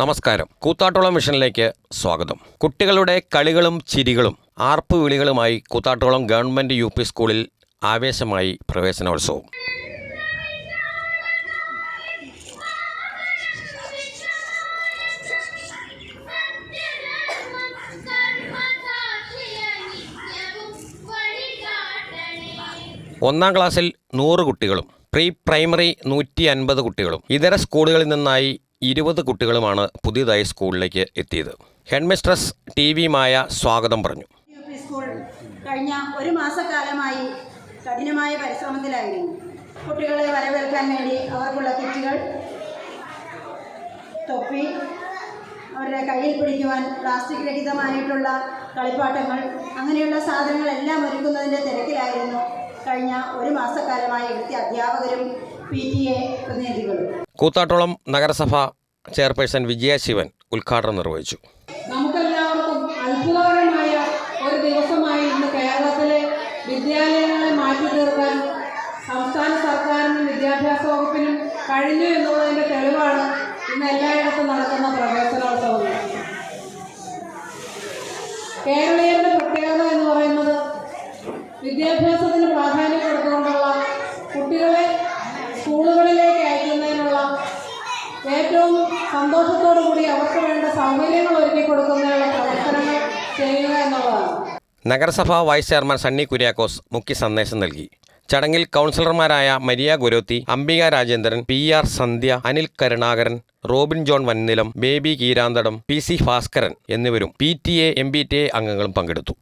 നമസ്കാരം. കൂത്താട്ടോളം മിഷനിലേക്ക് സ്വാഗതം. കുട്ടികളുടെ കളികളും ചിരികളും ആർപ്പുവിളികളുമായി കൂത്താട്ടോളം ഗവൺമെൻറ് UP സ്കൂളിൽ ആവേശമായി പ്രവേശനോത്സവം. ഒന്നാം ക്ലാസ്സിൽ 100 കുട്ടികളും പ്രൈമറി 150 കുട്ടികളും ഇതര സ്കൂളുകളിൽ നിന്നായി 20 കുട്ടികളുമാണ് പുതിയതായി സ്കൂളിലേക്ക് എത്തിയത്. ഹെഡ്മിസ്ട്രസ് TV മായ സ്വാഗതം പറഞ്ഞു. UP സ്കൂൾ കഴിഞ്ഞ ഒരു മാസക്കാലമായി കഠിനമായ പരിശ്രമത്തിലായിരുന്നു. കുട്ടികളെ വരവേൽക്കാൻ വേണ്ടി അവർക്കുള്ള കിറ്റുകൾ, തൊപ്പി, അവരുടെ കയ്യിൽ പിടിക്കുവാൻ പ്ലാസ്റ്റിക് രഹിതമായിട്ടുള്ള കളിപ്പാട്ടങ്ങൾ, അങ്ങനെയുള്ള സാധനങ്ങളെല്ലാം ഒരുക്കുന്നതിൻ്റെ തിരക്കിലായിരുന്നു കഴിഞ്ഞ ഒരു മാസക്കാലമായി ഇവിടുത്തെ അധ്യാപകരും PTA പ്രതിനിധികളും. കൂത്താട്ടോളം നഗരസഭ ചെയർപേഴ്സൺ വിജയ ശിവൻ ഉദ്ഘാടനം നിർവഹിച്ചു. നമുക്കെല്ലാവർക്കും അത്ഭുതകരമായ ഒരു ദിവസമായി ഇന്ന് കേരളത്തിലെ വിദ്യാലയങ്ങളെ മാറ്റി തീർക്കാൻ സംസ്ഥാന സർക്കാരിനും വിദ്യാഭ്യാസ വകുപ്പിനും കഴിഞ്ഞു എന്നുള്ളതിൻ്റെ തെളിവാണ് ഇന്ന് എല്ലായിടത്തും നടക്കുന്ന പ്രവേശനോത്സവങ്ങൾ. കേരളീയരുടെ പ്രത്യേകത എന്ന് പറയുന്നത് വിദ്യാഭ്യാസത്തിന് പ്രാധാന്യം കൊടുത്തുകൊണ്ടുള്ള കുട്ടികളെ സ്കൂളുകളിലേക്ക് അയക്കുന്നതിനുള്ള ഏറ്റവും സന്തോഷത്തോടു കൂടി അവർക്ക് വേണ്ട സൗകര്യങ്ങൾ ഒരുക്കി കൊടുക്കുന്നതിനുള്ള പ്രവർത്തനങ്ങൾ ചെയ്യുക എന്നുള്ളതാണ്. നഗരസഭാ വൈസ് ചെയർമാൻ സണ്ണി കുര്യാക്കോസ് മുഖ്യ സന്ദേശം നൽകി. ചടങ്ങിൽ കൗൺസിലർമാരായ മരിയ ഗുരോത്തി, അംബിക രാജേന്ദ്രൻ, PR സന്ധ്യ, Anil Karunakaran, Robin John വന്നിലം, baby Keeranthadam, PC Bhaskaran എന്നിവരും PTA MBTA അംഗങ്ങളും പങ്കെടുത്തു.